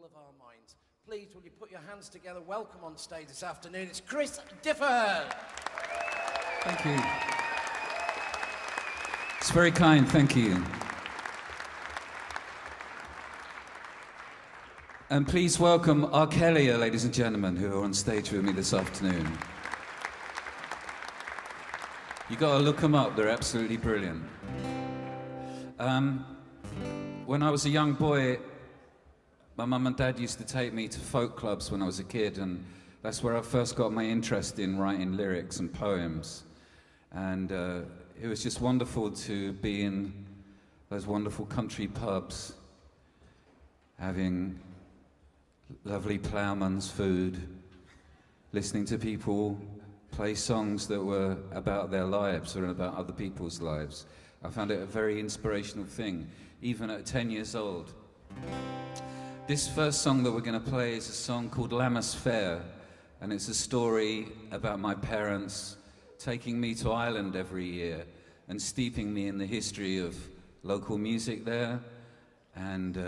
fiddle of our minds. Please, will you put your hands together? Welcome on stage this afternoon. It's Chris Difford. Thank you. It's very kind, thank you. And please welcome Arcelia, ladies and gentlemen, who are on stage with me this afternoon. You got to look them up, they're absolutely brilliant. When I was a young boy, my mum and dad used to take me to folk clubs when I was a kid, and that's where I first got my interest in writing lyrics and poems. And it was just wonderful to be in those wonderful country pubs, having lovely ploughman's food, listening to people play songs that were about their lives or about other people's lives. I found it a very inspirational thing, even at 10 years old. This first song that we're going to play is a song called Lammas Fair, and it's a story about my parents taking me to Ireland every year and steeping me in the history of local music there, and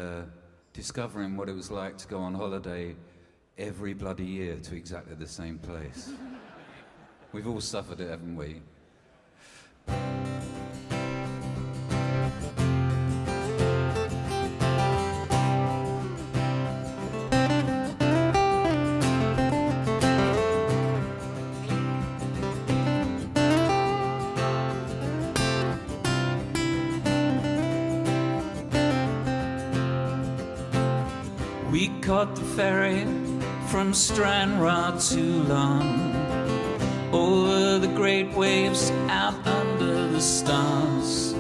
discovering what it was like to go on holiday every bloody year to exactly the same place. We've all suffered it, haven't we? We caught the ferry from Stranraer to London, over the great waves out under the stars,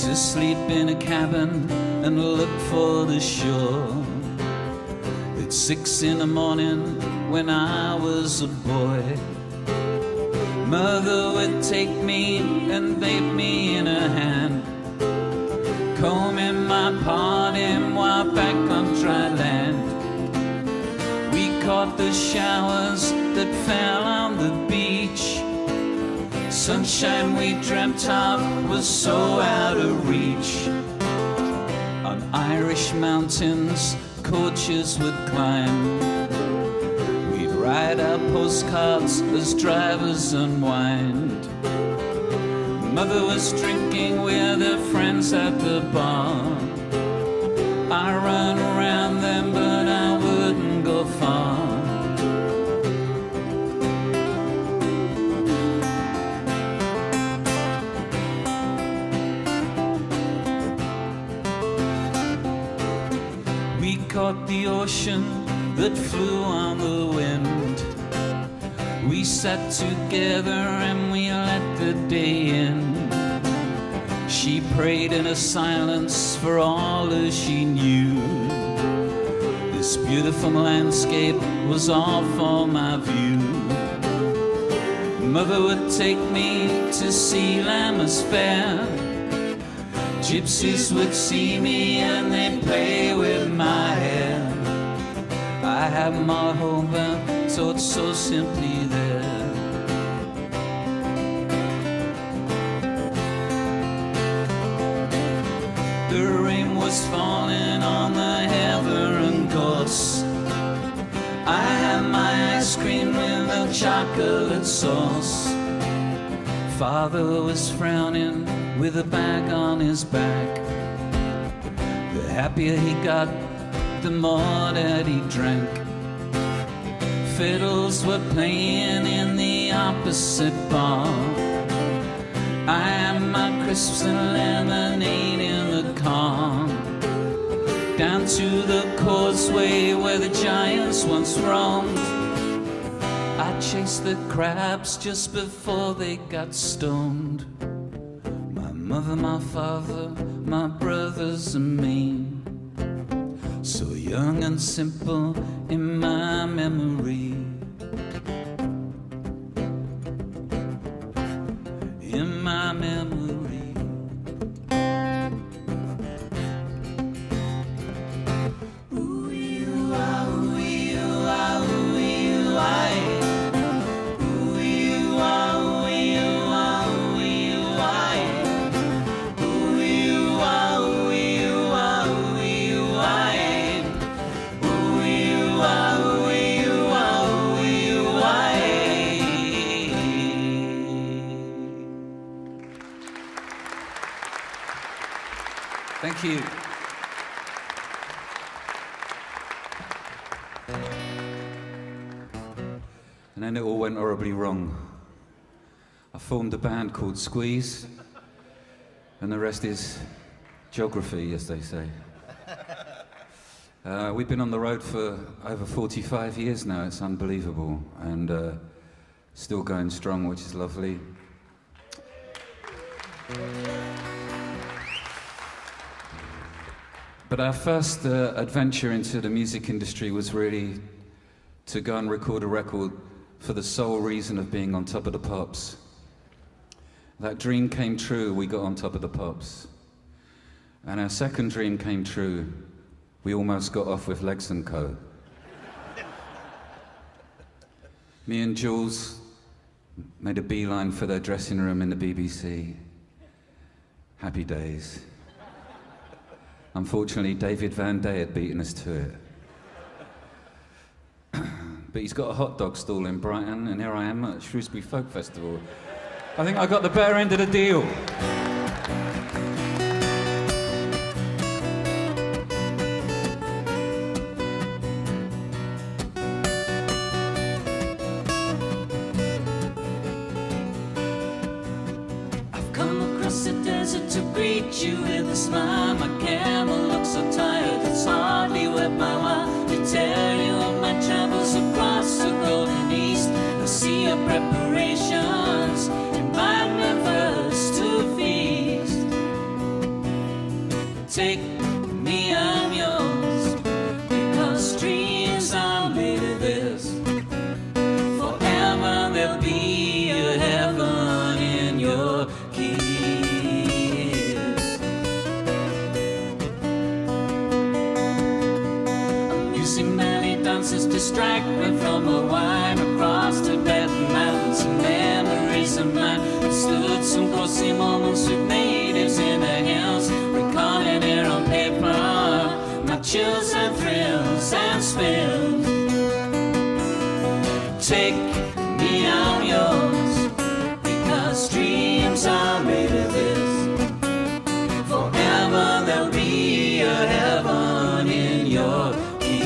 to sleep in a cabin and look for the shore. At 6 in the morning when I was a boy, Mother would take me and bathe me in her hand, combing my parting while back on dry land. We caught the showers that fell on the beach. Sunshine we dreamt of was so out of reach. On Irish mountains coaches would climb, we'd write our postcards as drivers unwind. Mother was drinking with her friends at the bar. I run around them, but I wouldn't go far. We caught the ocean that flew on the wind. We sat together and we let the day in. She prayed in a silence for all that she knew. This beautiful landscape was all for my view. Mother would take me to see Lammas Fair. Gypsies would see me and they'd play with my hair. I have my home taught so simply there. The rain was falling on the heather and gorse. I had my ice cream with a chocolate sauce. Father was frowning with a bag on his back. The happier he got, the more that he drank. Fiddles were playing in the opposite bar. I had my crisps and lemonade in the car. Down to the causeway where the giants once roamed, I chased the crabs just before they got stoned. My mother, my father, my brothers and me, so young and simple in my memory. In my memory. Ooh, you are, ooh, you are, ooh, you are. Ooh, you are, ooh, you are, ooh, you are. Ooh, you are, ooh, you are, ooh, you are. Thank you. And then it all went horribly wrong. I formed a band called Squeeze, and the rest is geography, as they say. We've been on the road for over 45 years now. It's unbelievable, and still going strong, which is lovely. But our first adventure into the music industry was really to go and record a record for the sole reason of being on Top of the Pops. That dream came true, we got on Top of the Pops. And our second dream came true, we almost got off with Legs & Co. Me and Jules made a beeline for their dressing room in the BBC. Happy days. Unfortunately, David Van Day had beaten us to it. But he's got a hot dog stall in Brighton, and here I am at Shrewsbury Folk Festival. I think I got the better end of the deal. I've come across the desert to greet you with a smile. My camel looks so tired, it's hardly worth my while to tell you of my travels across the golden east. I see your preparations, invite me first to feast. Take me, I'm yours, because dreams are made of this. Forever there'll be a heaven in your kiss. Amusing belly dances distract me from a wine across Tibetan mountains and memories of mine. I stood some costly moments with natives in the hills, recalling it on paper, my chills and thrills and spills. Take me, I'm yours, because dreams are made of this. Forever there'll be a heaven in your kiss.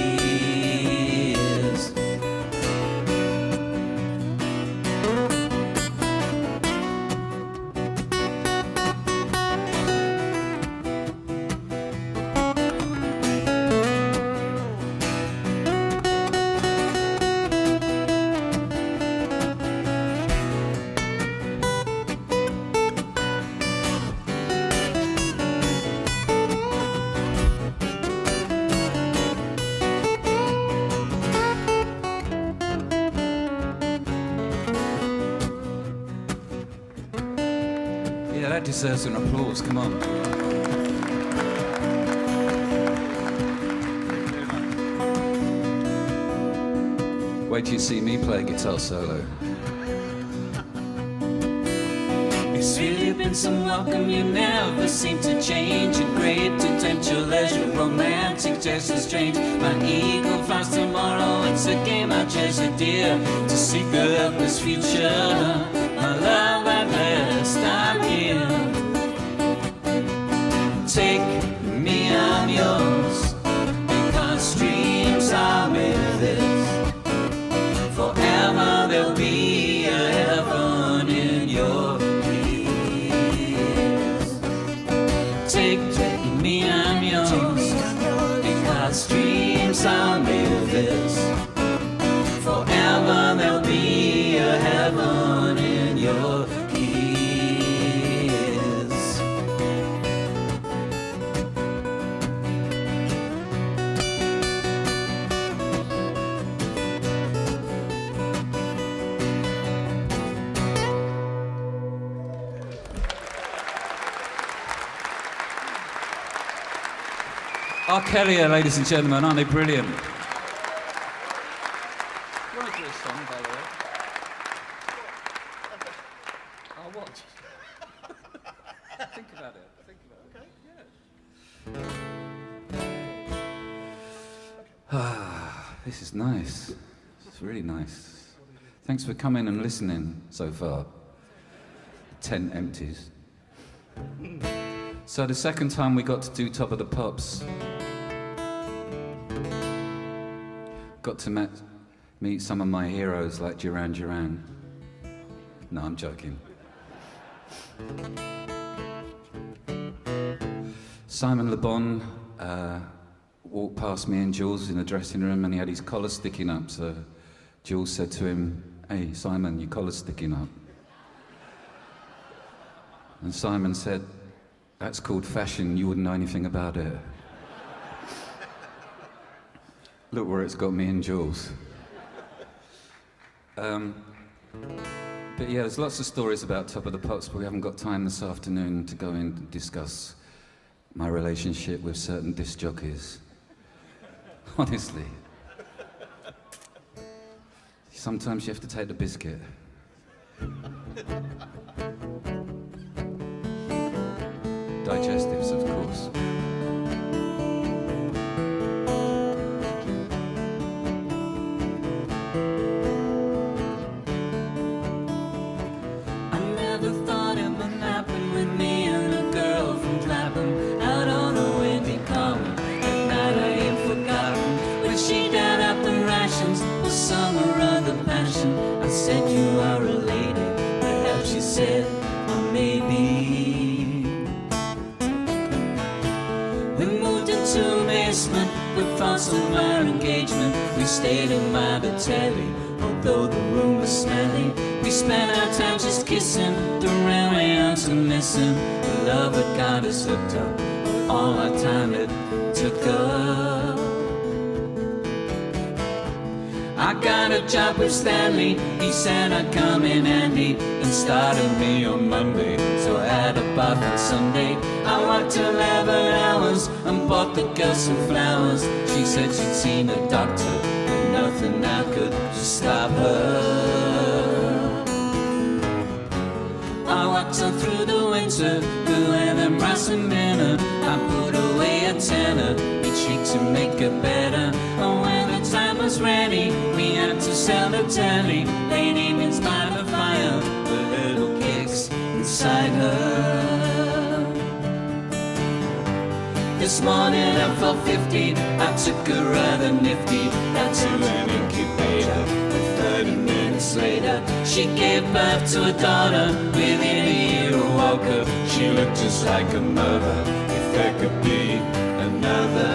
Yeah, that deserves an applause, come on. Wait till you see me play guitar solo. It's really been some welcome, you never seem to change. A great to tempt your leisure, romantic gestures strange. My eagle flies tomorrow, it's a game I treasure dear. To seek a helpless future, my love at last, I'm here. Take me, I'm yours, because dreams are made of this. Forever there'll be a heaven in your Take me, I'm yours, because dreams are made of this. Forever there'll be a heaven in your kiss. Arcelia, ladies and gentlemen, aren't they brilliant? You want to do a song, by the way? Oh, what? Think about it. This is nice. It's really nice. Thanks for coming and listening so far. The tent empties. So the second time we got to do Top of the Pops, got to meet some of my heroes like Duran Duran. No, I'm joking. Simon Le Bon walked past me and Jules in the dressing room and he had his collar sticking up, so Jules said to him, "Hey, Simon, your collar's sticking up." And Simon said, "That's called fashion, you wouldn't know anything about it." Look where it's got me and Jules. But yeah, there's lots of stories about Top of the Pops, but we haven't got time this afternoon to go in and discuss my relationship with certain disc jockeys. Honestly. Sometimes you have to take the biscuit. Digestives, of course. I never thought it would happen with me and a girl from Clapham out on a windy common. At night I ain't forgotten when she got up the rations for summer other passion. I said, "You are a lady," perhaps she said, "Or maybe." We moved into a basement with thoughts of our engagement. We stayed in my telly, although the room was smelly. We spent our time just kissing, the railway arms were missing. The love had got us hooked up, all our time it took up. I got a job with Stanley, he said I'd come in handy, and started me on Monday, so I had a bath on Sunday. I worked 11 hours and bought the girl some flowers. She said she'd seen a doctor, but nothing now could stop her. I walked her through the winter, the weather brass and dinner. I put away a tenner each week to make it better. And when the time was ready, we had to sell the telly. Late evenings by the fire, the little kicks inside her. This morning at 4:50, I took a rather nifty out to an incubator. And 30 minutes later, she gave birth to a daughter within a year of Walker. She looked just like her mother, if there could be another.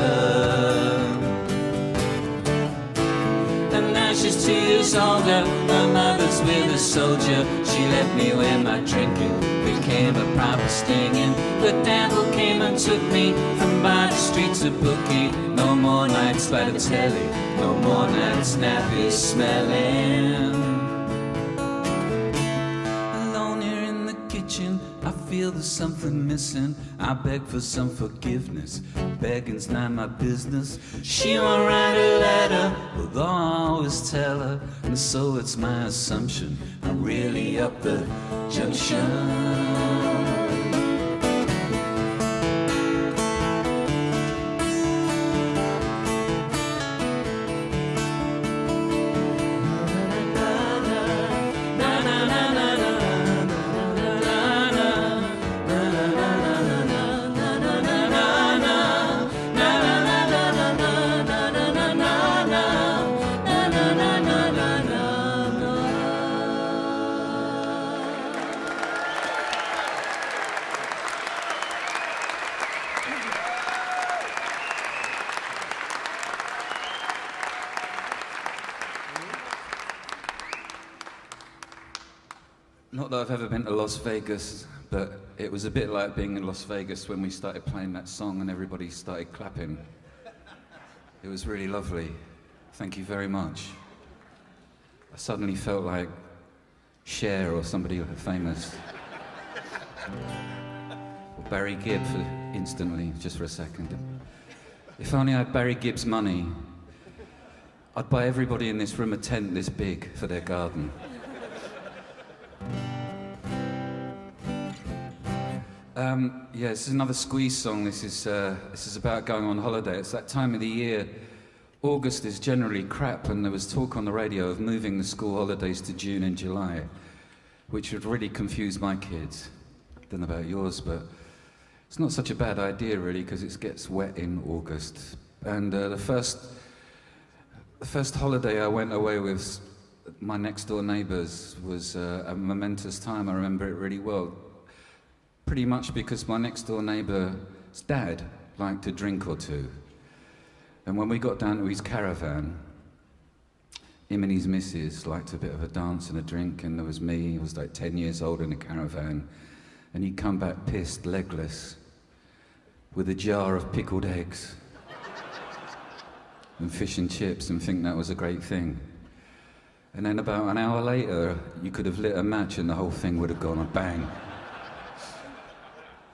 And now she's 2 years older, her mother's with a soldier. She let me wear my drinking, became a proper stinging. The devil came and took me from by the streets of Bookie. No more nights by the telly, no more nights nappy smelling. Alone here in the kitchen, I feel there's something missing. I beg for some forgiveness, begging's not my business. She won't write a letter, although I always tell her. And so it's my assumption, I'm really up the junction. Not that I've ever been to Las Vegas, but it was a bit like being in Las Vegas when we started playing that song and everybody started clapping. It was really lovely. Thank you very much. I suddenly felt like Cher or somebody famous. Or Barry Gibb instantly, just for a second. If only I had Barry Gibb's money, I'd buy everybody in this room a tent this big for their garden. Yeah, this is another Squeeze song. This is about going on holiday. It's that time of the year. August is generally crap, and there was talk on the radio of moving the school holidays to June and July, which would really confuse my kids. I don't know about yours, but It's not such a bad idea, really, because it gets wet in August. And the first holiday I went away with my next-door neighbours was a momentous time. I remember it really well. Pretty much because my next-door neighbour's dad liked a drink or two. And when we got down to his caravan, him and his missus liked a bit of a dance and a drink, and there was me, he was like 10 years old in a caravan, and he'd come back pissed, legless, with a jar of pickled eggs and fish and chips, and think that was a great thing. And then about an hour later, you could have lit a match and the whole thing would have gone a bang.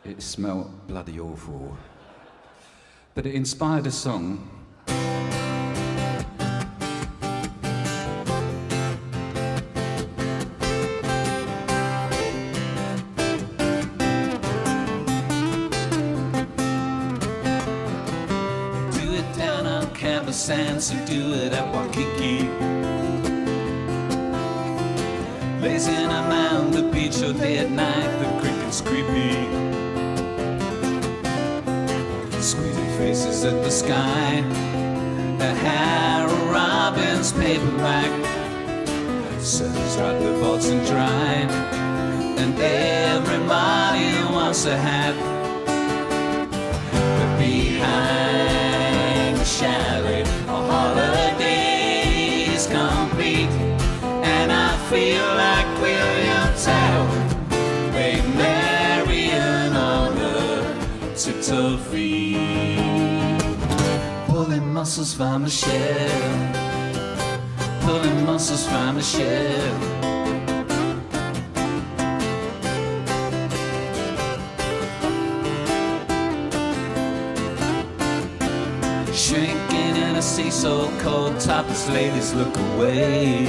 It smelt bloody awful. But it inspired a song. Sands who do it at Waikiki, lazing around the beach all day at night, the cricket's creepy, squeezing faces at the sky, a Harold Robbins paperback, sailors ride their boats and dry, and everybody wants a hat, but behind the chalet holidays complete, and I feel like William Tell made Marion on her tiptoe feet. Pulling muscles for Michelle, pulling muscles for Michelle. Shrinking in a sea so cold, topless ladies look away.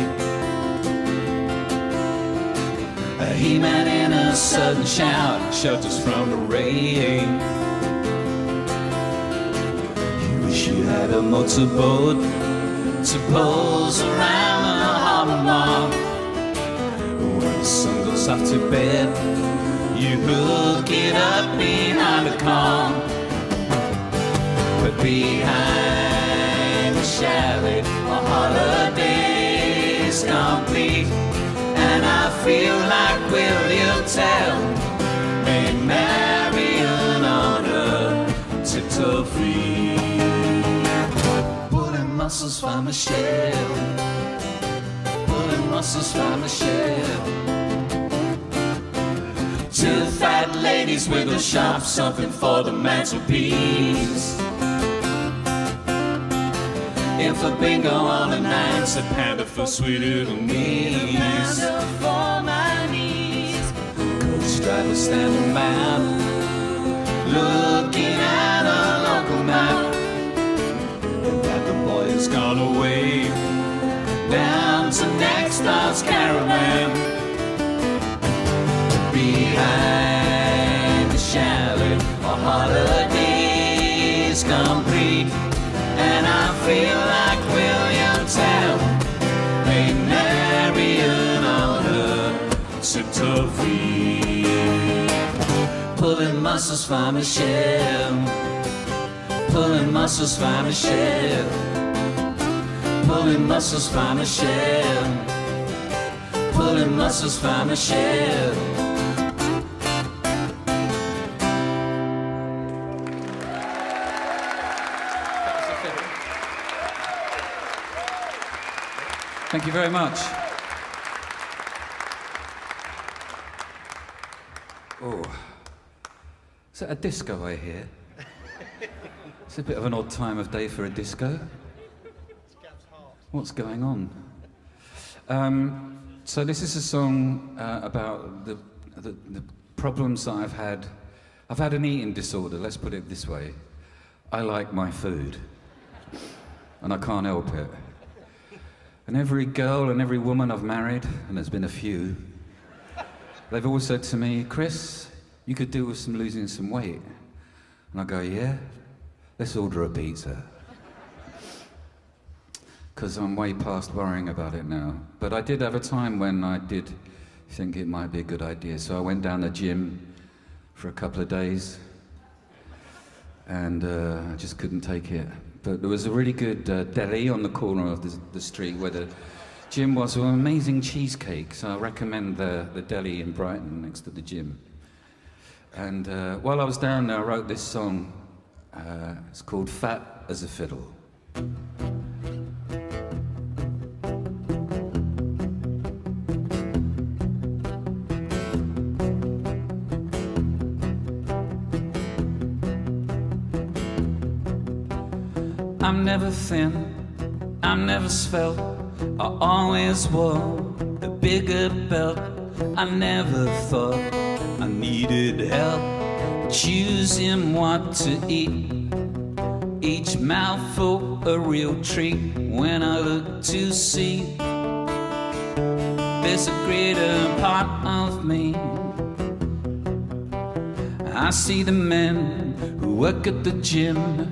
A He-Man in a sudden shout shelters from the rain. You wish you had a motorboat to pose around a harbor mall. When the sun goes off to bed, you hook it up behind the calm. But behind the chalet, a holiday's complete, and I feel like William Tell made Marion on her tiptoe feet. Pulling muscles for Michelle, pulling muscles for Michelle. Two fat ladies with a sharp something for the mantelpiece. In for bingo on the nights, a panda for sweet little knees. For my knees. Coach driver standing by, looking at a local map, and that the boy has gone away down to next star's caravan. Behind the chalet, a holiday's complete, and I feel like William Tell made Marion on her tiptoe feet. Pulling muscles for Michelle, pulling muscles for Michelle, pulling muscles for Michelle, pulling muscles for Michelle. Thank you very much. Oh, is that a disco I hear? It's a bit of an odd time of day for a disco. What's going on? So this is a song about the problems that I've had. I've had an eating disorder, let's put it this way. I like my food, and I can't help it. And every girl and every woman I've married, and there's been a few, they've all said to me, Chris, you could do with some losing some weight. And I go, yeah, let's order a pizza. Because I'm way past worrying about it now. But I did have a time when I did think it might be a good idea. So I went down the gym for a couple of days, and I just couldn't take it. But there was a really good deli on the corner of the street where the gym was, with an amazing cheesecake, so I recommend the deli in Brighton next to the gym. And while I was down there, I wrote this song. It's called Fat As A Fiddle. I'm never thin, I'm never svelte. I always wore a bigger belt. I never thought I needed help choosing what to eat. Each mouthful a real treat when I look to see there's a greater part of me. I see the men who work at the gym.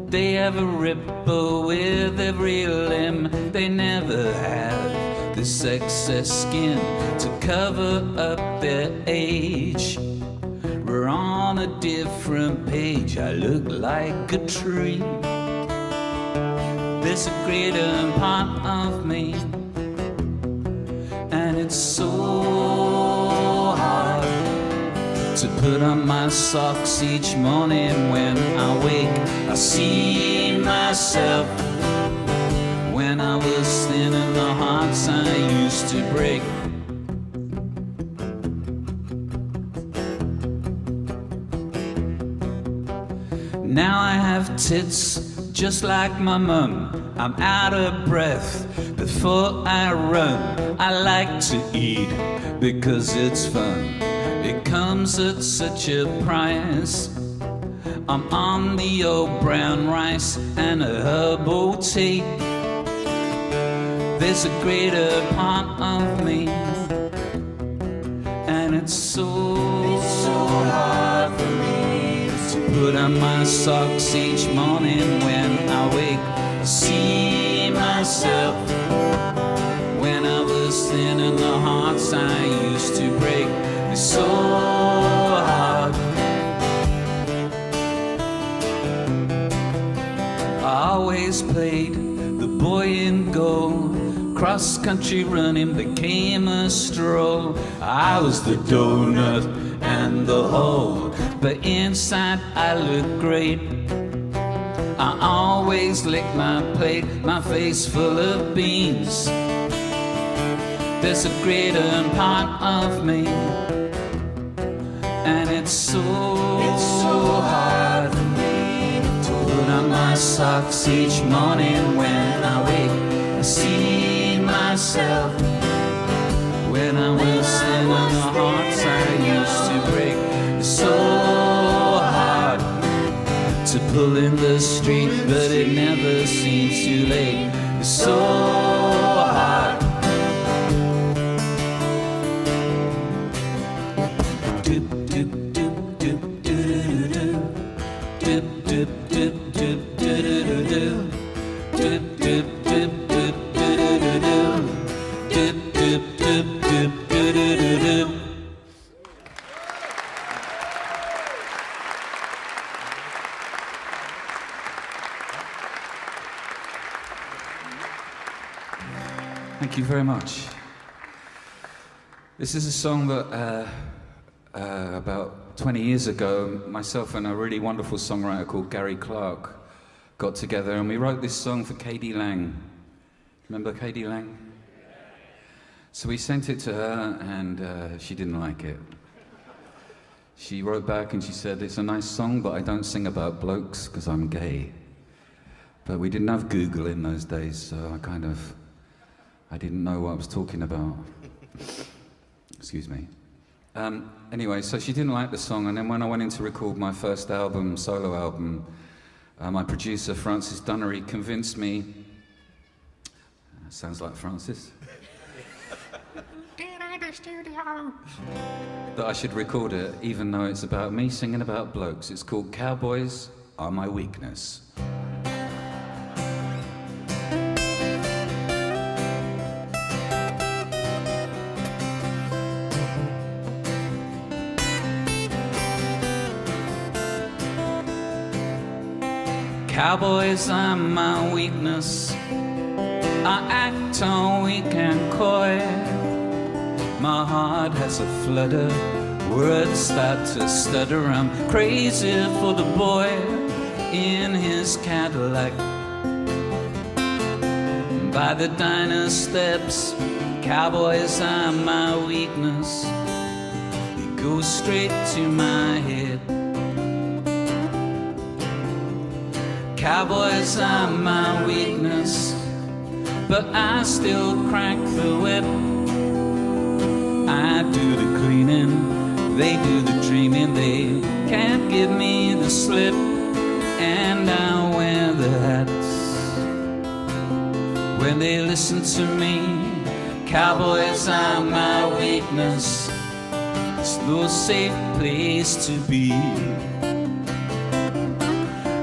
They have a ripple with every limb. They never have this excess skin to cover up their age. We're on a different page. I look like a tree. There's a greater part of me, and it's so hard to put on my socks each morning when I wake. I see myself when I was thin and the hearts I used to break. Now I have tits just like my mum. I'm out of breath before I run. I like to eat because it's fun. It comes at such a price. I'm on the old brown rice and a herbal tea. There's a greater part of me, and it's so hard for me to put on my socks each morning when I wake. I see myself when I was thin and the hearts I used to break. It's so hard. I always played the boy in goal. Cross country running became a stroll. I was the donut and the hole, but inside I look great. I always lick my plate, my face full of beans. There's a greater part of me, and it's so hard for me to put on my socks each morning when I wake. I see myself when I was thin and the hearts I used to break. It's so hard to pull in the street, but it never seems too late. It's so hard. Thank you very much. This is a song that about 20 years ago, myself and a really wonderful songwriter called Gary Clark got together, and we wrote this song for Katie Lang. Remember Katie Lang? So we sent it to her, and she didn't like it. She wrote back and she said, "It's a nice song, but I don't sing about blokes because I'm gay." But we didn't have Google in those days, so I didn't know what I was talking about. Excuse me. Anyway, so she didn't like the song, and then when I went in to record my first album, solo album, my producer, Francis Dunnery, convinced me, sounds like Francis, that I should record it, even though it's about me singing about blokes. It's called Cowboys Are My Weakness. Cowboys are my weakness. I act all weak and coy. My heart has a flutter, words start to stutter. I'm crazy for the boy in his Cadillac. By the diner steps, cowboys are my weakness. They go straight to my head. Cowboys are my weakness, but I still crack the whip. I do the cleaning, they do the dreaming. They can't give me the slip, and I wear the hats. When they listen to me, cowboys are my weakness. It's no safe place to be.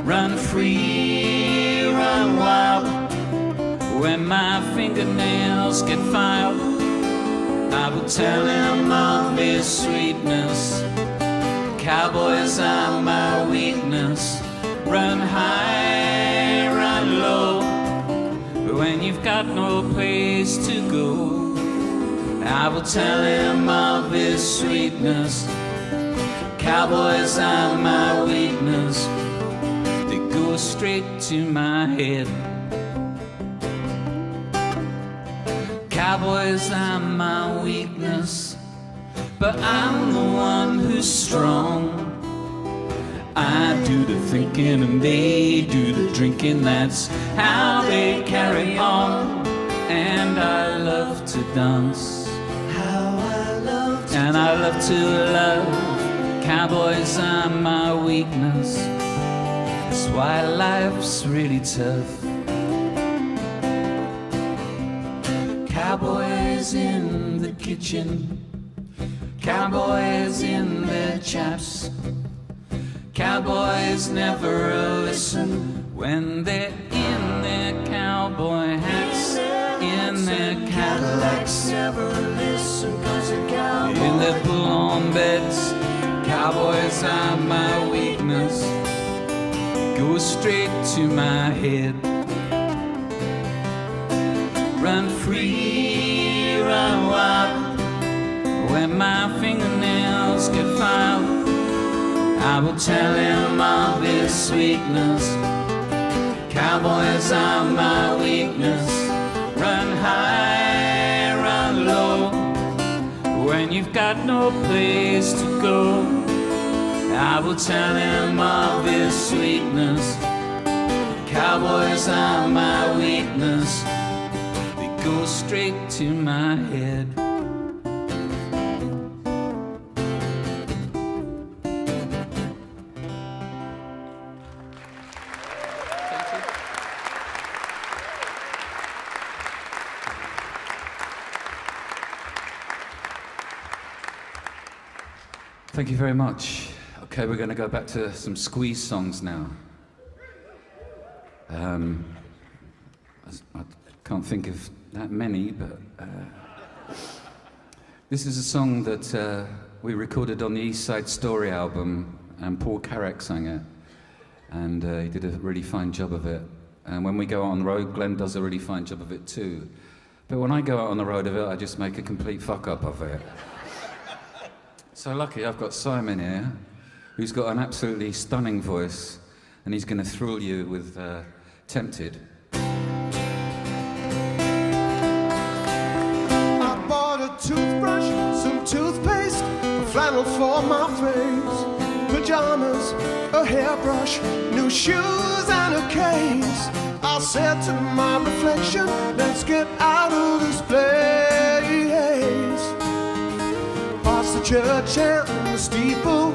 Run free, run wild. When my fingernails get filed, I will tell him of his sweetness. Cowboys are my weakness. Run high, run low. When you've got no place to go, I will tell him of his sweetness. Cowboys are my weakness. They go straight to my head. Cowboys are my weakness, but I'm the one who's strong. I do the thinking and they do the drinking. That's how they carry on. And I love to dance. And I love to love. Cowboys are my weakness. That's why life's really tough. Cowboys in the kitchen, cowboys in their chaps. Cowboys never listen when they're in their cowboy hats, in their Cadillacs. Never listen 'cause a cowboy in their pull-on beds. Cowboys are my weakness. Go straight to my head. Run free, run wild. When my fingernails get filed, I will tell him of his sweetness. Cowboys are my weakness. Run high, run low. When you've got no place to go, I will tell him of his sweetness. Cowboys are my weakness. They go straight to my head. Thank you very much. Okay, we're going to go back to some Squeeze songs now. I can't think of that many, but this is a song that we recorded on the East Side Story album, and Paul Carrack sang it, and he did a really fine job of it. And when we go out on the road, Glenn does a really fine job of it too. But when I go out on the road of it, I just make a complete fuck up of it. So lucky I've got Simon here, who's got an absolutely stunning voice, and he's going to thrill you with Tempted. I bought a toothbrush, some toothpaste, a flannel for my face, pajamas, a hairbrush, new shoes and a case. I said to my reflection, let's get out of this place. Past the church and the steeple,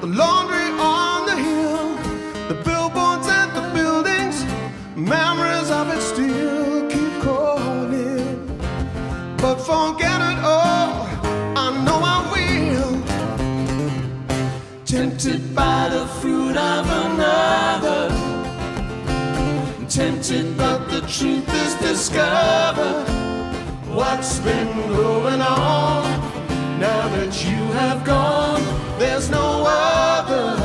the laundry on the hill, the billboards and the buildings, memories of it still keep calling. But forget it all, I know I will. Tempted by the fruit of another, tempted but the truth is discovered. What's been going on? Now that you have gone, there's no other.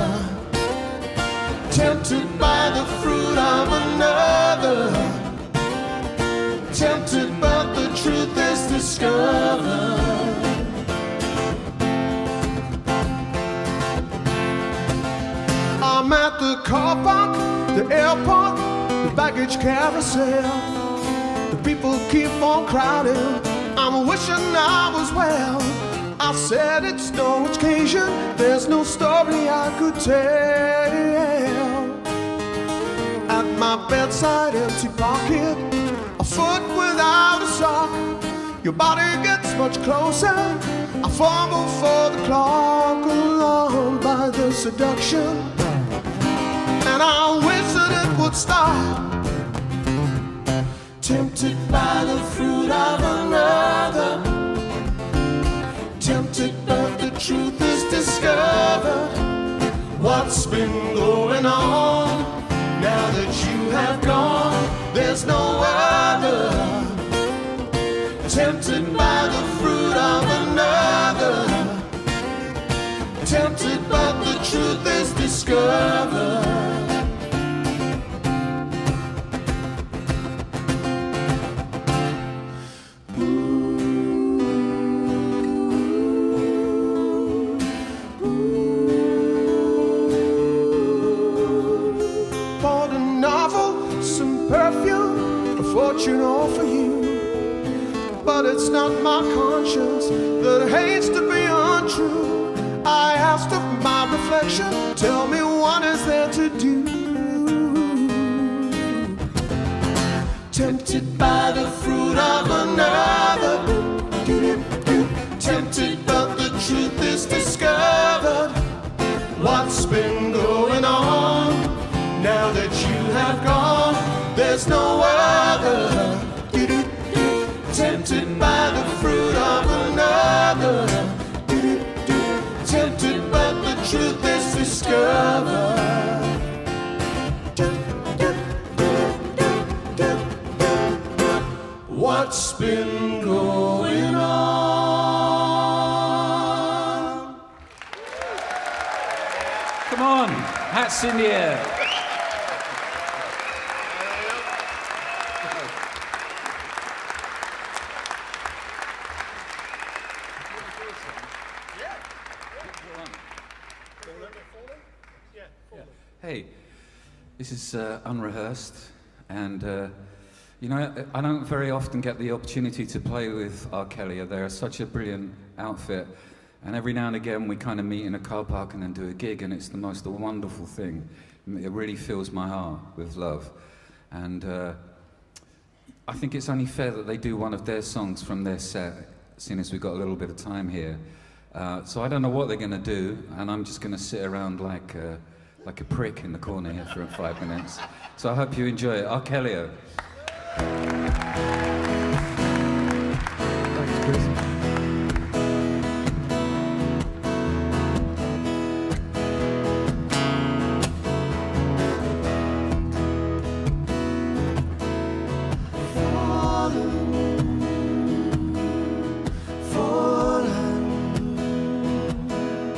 Tempted by the fruit I'm at the car park, the airport, the baggage carousel. The people keep on crowding, I'm wishing I was well. I said it's no occasion, there's no story I could tell. At my bedside, empty pocket, a foot without a sock. Your body gets much closer, I fumble for the clock, alarmed by the seduction, and I wish that it would stop. Tempted by the fruit of another, tempted but the truth is discovered. What's been going on? Now that you have gone, there's no other. Tempted by the fruit of another, tempted but the truth is discovered. Bought a novel, some perfume, a fortune all for you. But it's not my conscience that hates to be untrue. I asked of my reflection, tell me what is there to do. Tempted by the fruit of another, tempted but the truth is discovered. What's been going on? Now that you have gone, there's no other. Tempted by the fruit of another, tempted but the truth is discovered. What's been going on? Come on, hats in the air. Hey, this is unrehearsed, and you know, I don't very often get the opportunity to play with Arcelia. They're such a brilliant outfit, and every now and again we kind of meet in a car park and then do a gig, and it's the most wonderful thing. It really fills my heart with love, and I think it's only fair that they do one of their songs from their set, seeing as we've got a little bit of time here. So I don't know what they're going to do, and I'm just going to sit around like a prick in the corner here for 5 minutes. So I hope you enjoy it. Arcelia. Thanks, Chris.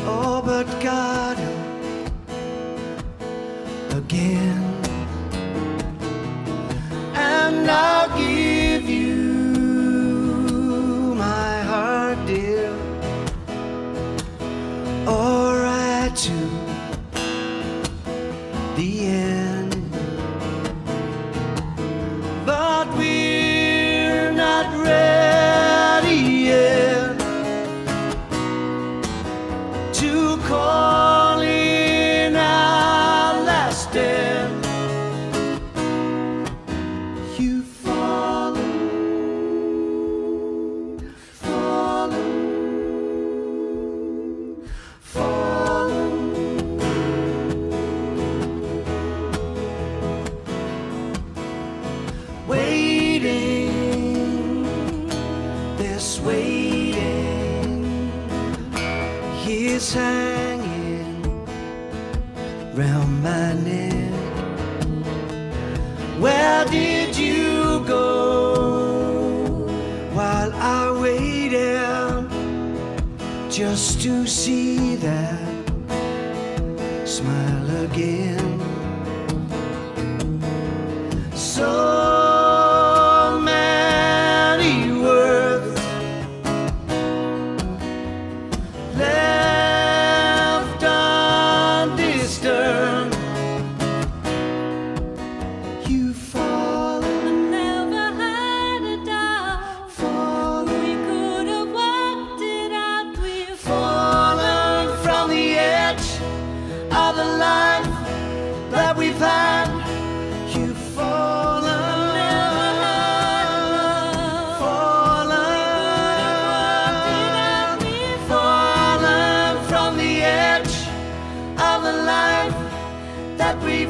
Oh, but God, again, and I'll give you my heart, dear, all right to the end. But we're not ready yet to call in our last stand. You've fallen, fallen, fallen. Waiting, this waiting, he's hanging round my neck. Where did you go while I waited just to see that smile again? So many words left undisturbed. that we've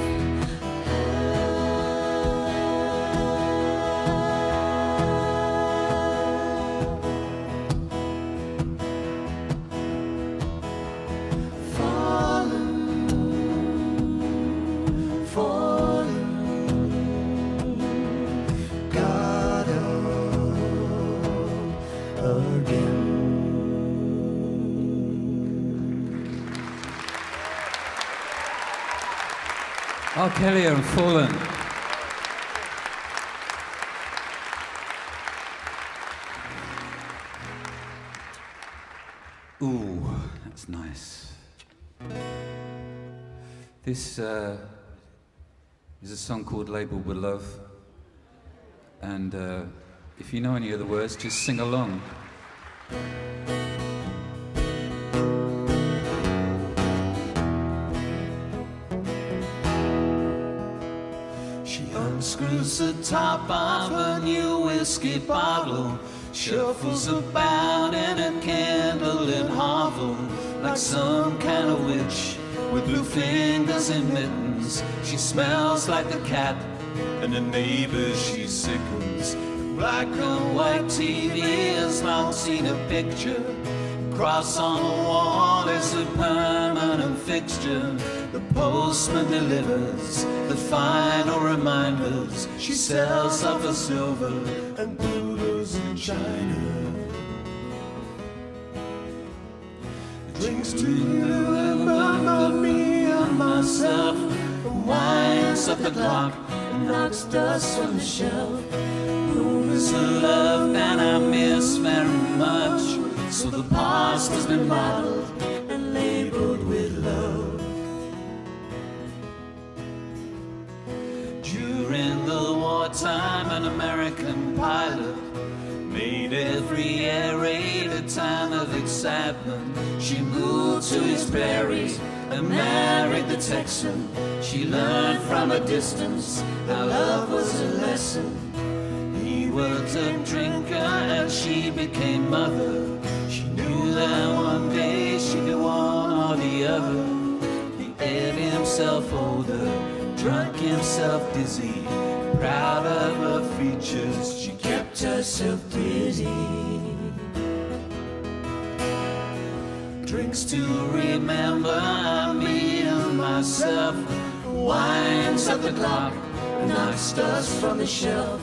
Arcelia and Fallen. Ooh, that's nice. This is a song called Labeled with Love. And if you know any of the words, just sing along. Unscrews the top of a new whiskey bottle, shuffles about in a candlelit hovel, like some kind of witch with blue fingers and mittens. She smells like the cat and the neighbors she sickens. Black and white TV has long seen a picture. Cross on the wall is a permanent fixture. The postman delivers the final reminders. She sells off her silver and poodles in China. Drinks to remember me and myself, winds up the clock and knocks dust on the shelf. Room is a love that I miss very much, so the past has been bottled and labeled with love. During the wartime, an American pilot made every air raid a time of excitement. She moved to his prairies and married the Texan. She learned from a distance how love was a lesson. He was a drinker and she became mother. She knew that one day she'd be one or the other. He ate himself older, drunk himself dizzy. Proud of her features, she kept herself busy. Drinks to remember me and myself, winds up the clock, knocks dust from the shelf.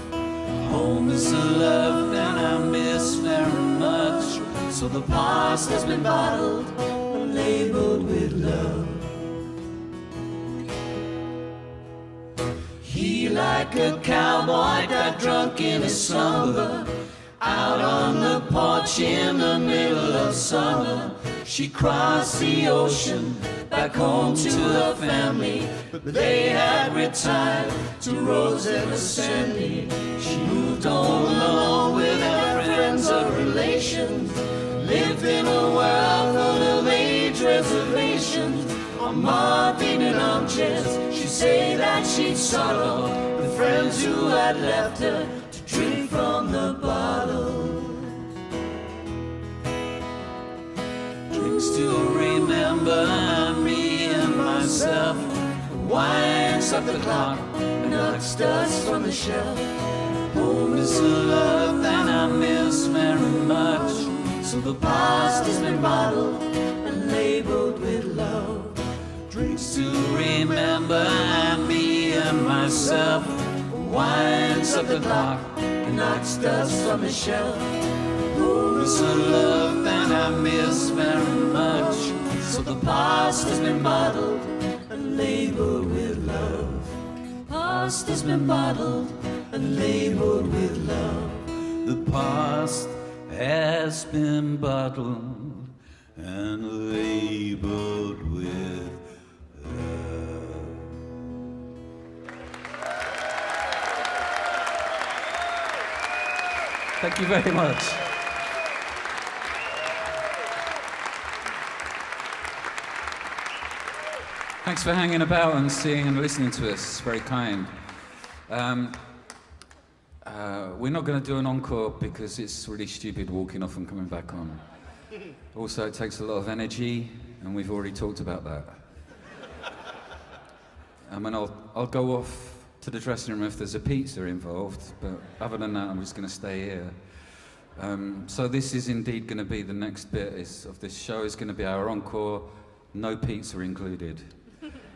Home is a love that I miss very much, so the past has been bottled and labeled with love. He, like a cowboy, got drunk in his slumber, out on the porch in the middle of summer. She crossed the ocean back home to her family, but they had retired to Roseanne Sandy. She moved home alone with her friends or relations, lived in a world full of age reservations. On morphine and armchairs, she'd say that she'd sorrow the friends who had left her to drink from the bottle. Drinks to remember me and myself, winds up the clock and knocks dust from the shelf. Home is a love that I miss very much, so the past has been bottled and labeled with love. Drinks to remember me and myself, winds up the clock and knocks dust from the shelf. Home is a love that I miss very much, so the past has been bottled and labeled with love. Past has been bottled and labeled with love. The past has been bottled and labeled with love. Thank you very much. Thanks for hanging about and seeing and listening to us. It's very kind. We're not going to do an encore because it's really stupid walking off and coming back on. Also, it takes a lot of energy, and we've already talked about that. I mean, I'll go off to the dressing room if there's a pizza involved, but other than that, I'm just going to stay here. So this is indeed going to be the next bit of this show. Is going to be our encore, no pizza included.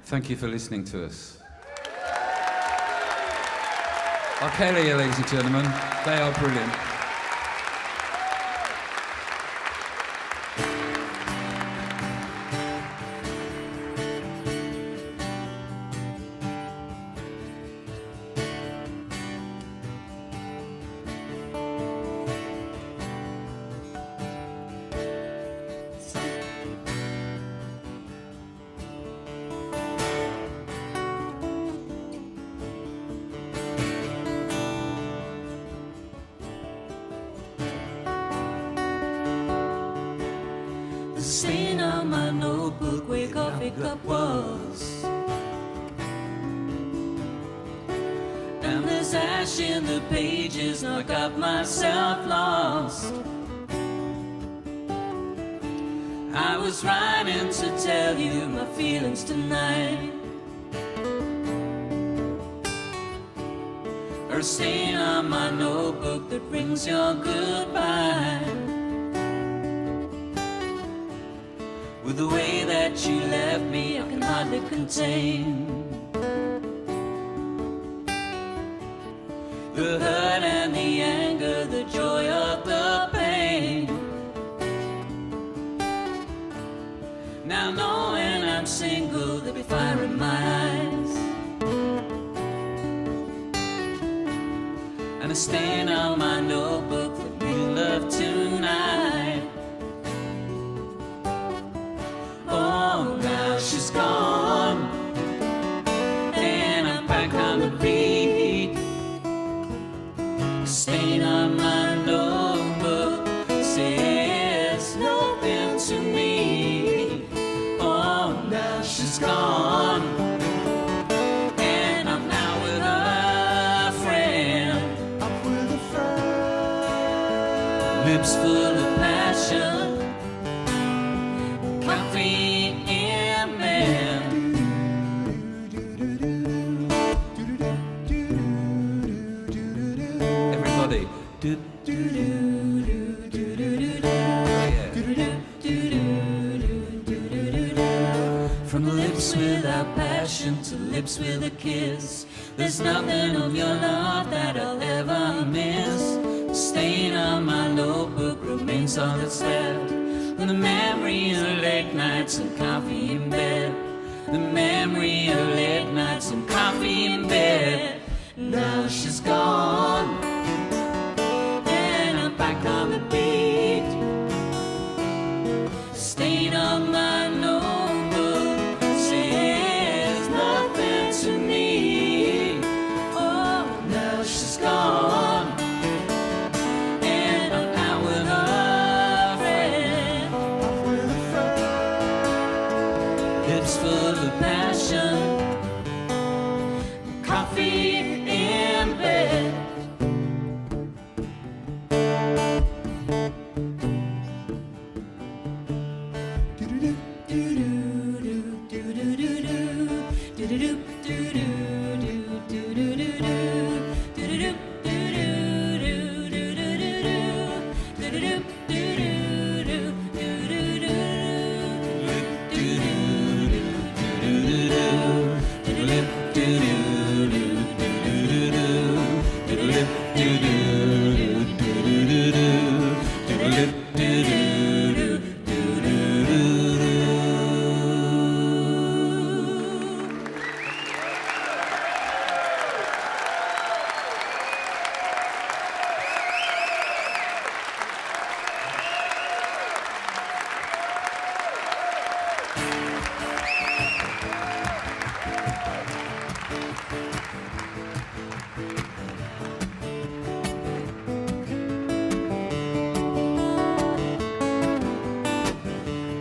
Thank you for listening to us. Arcelia, ladies and gentlemen, they are brilliant. The stain on my notebook where coffee cup was, and there's ash in the pages, I got myself lost. I was writing to tell you my feelings tonight. Or a stain on my notebook that rings your goodbye. With the way that you left me, I can hardly contain the hurt and the anger, the joy of the pain. Now knowing I'm single, there'll be fire in my eyes, and a stain on my notebook that we love tonight. Oh, now she's gone, and I'm back on the beat. A stain on my notebook says nothing to me. Oh, now she's gone, and I'm now with a friend. I'm with a friend. Lips full of passion, coffee in bed. Everybody. From lips without passion to lips with a kiss, there's nothing of your love that I'll ever miss. The stain on my notebook remains all that's left, and the memory of late nights and coffee in bed. The memory of late nights and coffee in bed. Now she's gone, and I'm back on the beat. Stain on my notebook says nothing to me. Oh, now she's gone, and I'm out with her friend. I'm with a friend. Lips full of passion, coffee in bed.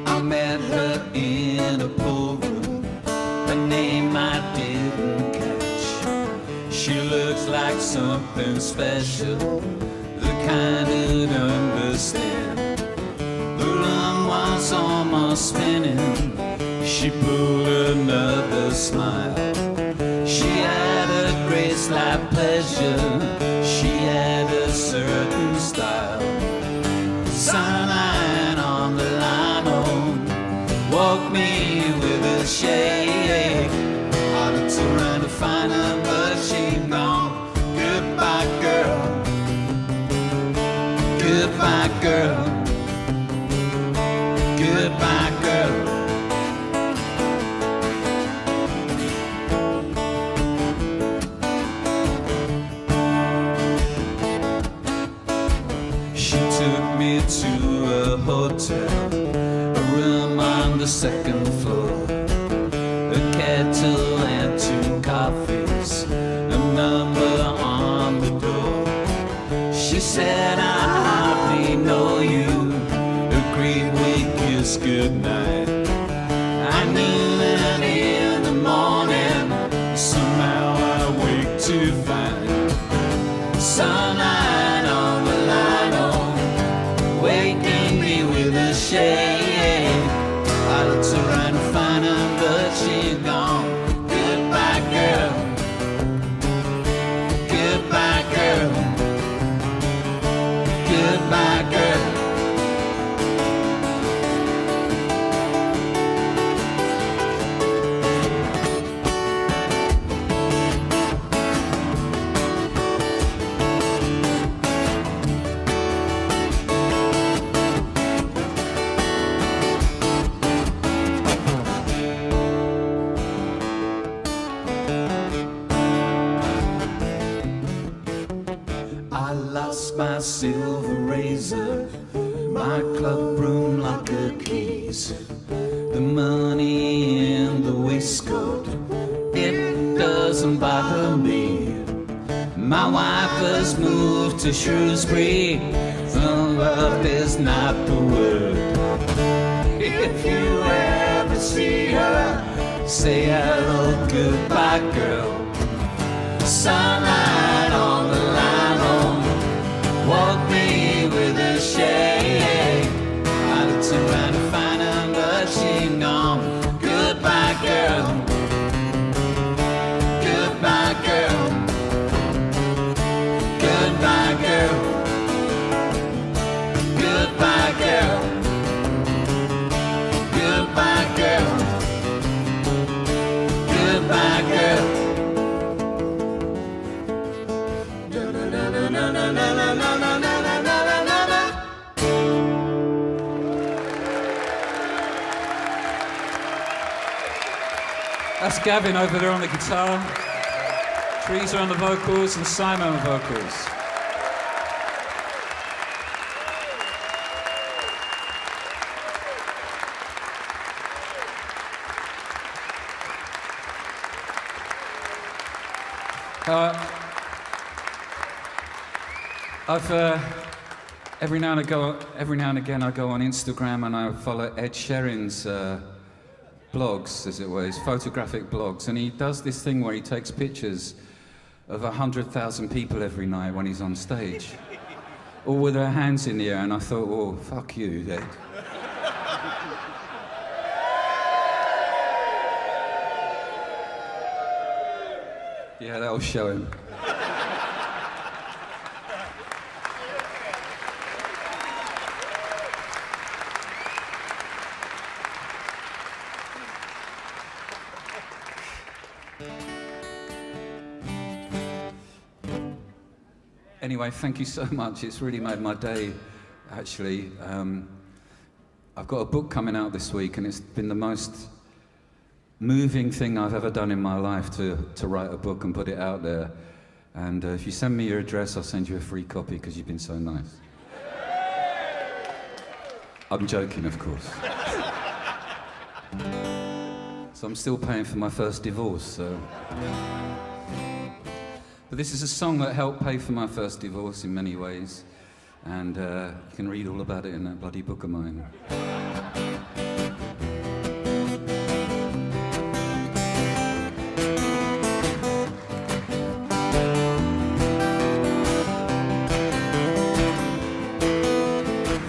I met her in a pool room, a name I didn't catch. She looks like something special, the kind I'd understand. The room was almost spinning, she pulled another smile. the second floor. A kettle and 2 coffees, a number on the door. She said, I hardly know you. Agreed we kissed goodnight. I knew that in the morning, somehow I wake to find sunlight on the lino, waking me with a shade. I looked around to find her, but she'd gone. Goodbye, girl. Goodbye, girl. Goodbye, girl. I lost my silver razor, my club room locker keys, the money in the waistcoat. It doesn't bother me. My wife has moved to Shrewsbury. Love is not the word. If you ever see her, say hello, goodbye, girl. Sunlight on the line, walk me with a shade. I looked around to find her, but she'd gone. Goodbye, girl. Goodbye, girl. Goodbye, girl. Goodbye, girl. Goodbye, girl. Goodbye, girl. That's Gavin over there on the guitar. Teresa on the vocals and Simon on the vocals. Every now and again I go on Instagram and I follow Ed Sheeran's blogs, as it were, his photographic blogs, and he does this thing where he takes pictures of 100,000 people every night when he's on stage, all with their hands in the air, and I thought, oh, fuck you, Ed. Yeah, that'll show him. Anyway, thank you so much. It's really made my day, actually. I've got a book coming out this week, and it's been the most moving thing I've ever done in my life to write a book and put it out there. And if you send me your address, I'll send you a free copy because you've been so nice. I'm joking, of course. So I'm still paying for my first divorce, so... But this is a song that helped pay for my first divorce in many ways, and you can read all about it in that bloody book of mine.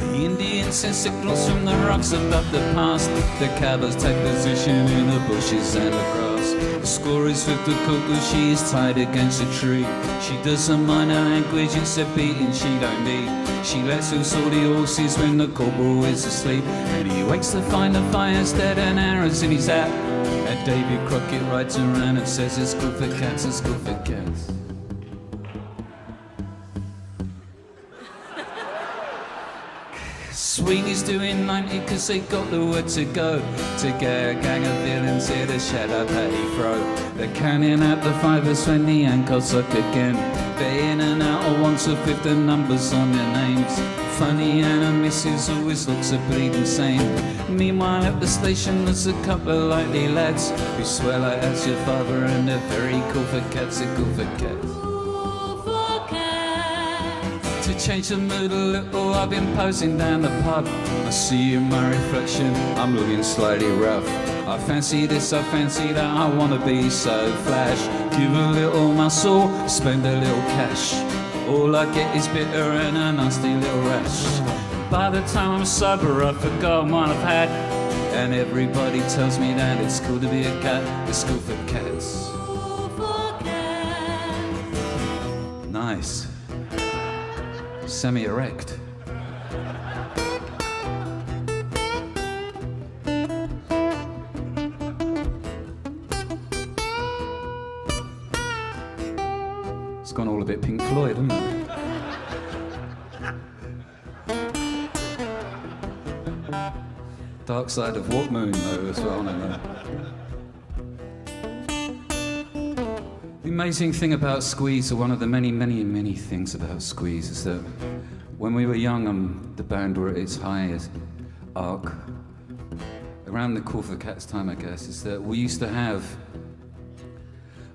The Indian sense it glows from the rocks above the past. The cowboys take position in the bushes and the grass. The score is with the cuckoo, she is tied against a tree. She doesn't mind her language, it's a beating she don't need. She lets loose all the horses when the corporal is asleep, and he wakes to find the fire's dead and arrows in his hat. And Davy Crockett rides around and says it's good for cats, it's good for cats. Sweeney's doing 90 cause they got the word to go. To get a gang of villains here to shed up at Heathrow. They're counting out the fivers when the ankles suck again. They're in and out of once with the numbers on their names. Funny and a missus always looks a bleeding same. Meanwhile at the station there's a couple of likely lads who swear like that's your father and they're very cool for cats, they're cool for cats. To change the mood a little, I've been posing down the pub. I see in my reflection, I'm looking slightly rough. I fancy this, I fancy that, I wanna be so flash. Give a little muscle, spend a little cash. All I get is bitter and a nasty little rash. By the time I'm sober, I've forgotten what I've had. And everybody tells me that it's cool to be a cat, it's cool for cats. Nice. Semi-erect. It's gone all a bit Pink Floyd, hasn't it? Dark Side of What Moon, though, as well, no. The amazing thing about Squeeze, or one of the many, many, many things about Squeeze, is that when we were young and the band were at its highest arc, around the Cool for Cats time, I guess, is that we used to have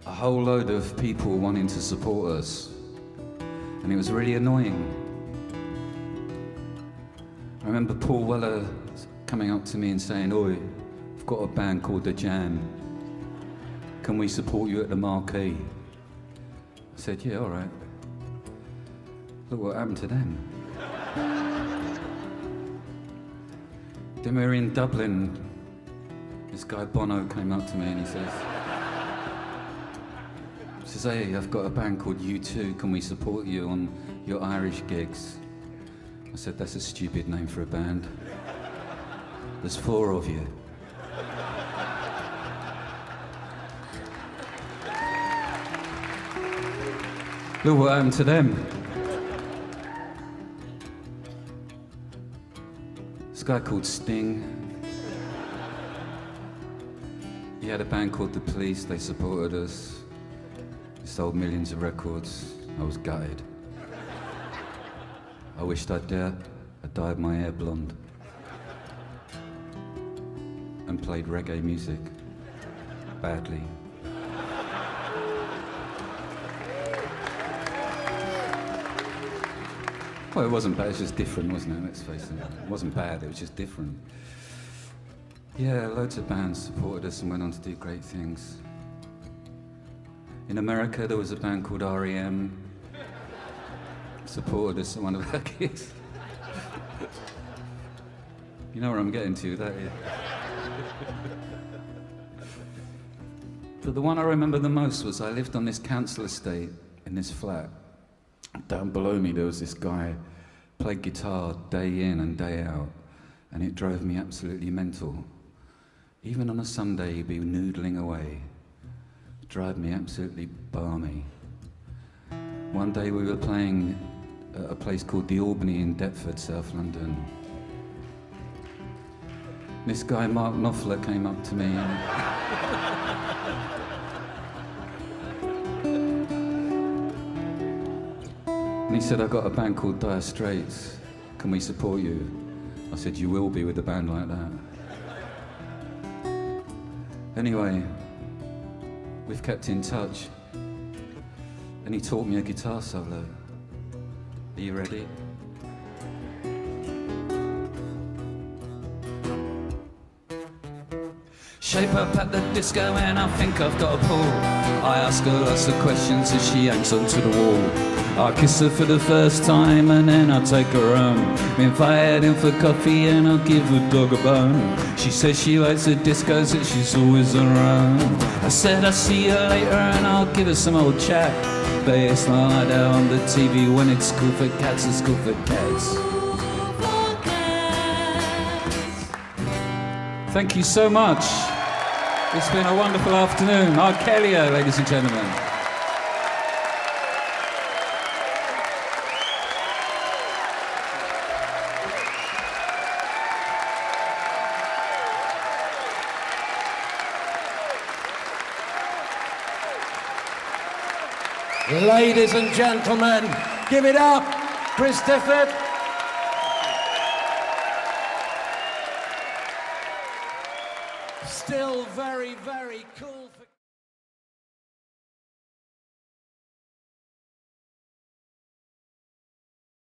a whole load of people wanting to support us, and it was really annoying. I remember Paul Weller coming up to me and saying, "Oi, I've got a band called The Jam. Can we support you at the Marquee?" I said, "Yeah, all right." Look what happened to them. Then we were in Dublin. This guy Bono came up to me and he says, "Hey, I've got a band called U2. Can we support you on your Irish gigs?" I said, "That's a stupid name for a band. There's 4 of you." Look what happened to them. This guy called Sting. He had a band called The Police. They supported us. They sold millions of records. I was gutted. I wished I dyed my hair blonde and played reggae music badly. Well, it wasn't bad, it was just different, wasn't it? Let's face it. It wasn't bad, it was just different. Yeah, loads of bands supported us and went on to do great things. In America, there was a band called REM. Supported us at one of our gigs. You know where I'm getting to, don't you? But the one I remember the most was I lived on this council estate in this flat. Down below me there was this guy, played guitar day in and day out, and it drove me absolutely mental. Even on a Sunday he'd be noodling away, drive me absolutely balmy. One day we were playing at a place called the Albany in Deptford, South London. This guy Mark Knopfler came up to me and he said, "I've got a band called Dire Straits. Can we support you?" I said, "You will be with a band like that." Anyway, we've kept in touch. And he taught me a guitar solo. Are you ready? Shape up at the disco and I think I've got a pull. I ask her lots of questions as she hangs onto the wall. I kiss her for the first time and then I take her home. Invite her in for coffee and I'll give the dog a bone. She says she likes the discos, that she's always around. I said I'll see you later and I'll give her some old chat. But it's not like that on the TV. When it's cool for cats, it's cool for cats. Thank you so much. It's been a wonderful afternoon. Arcelia, ladies and gentlemen. Ladies and gentlemen, give it up, Chris Difford. Still very, very cool for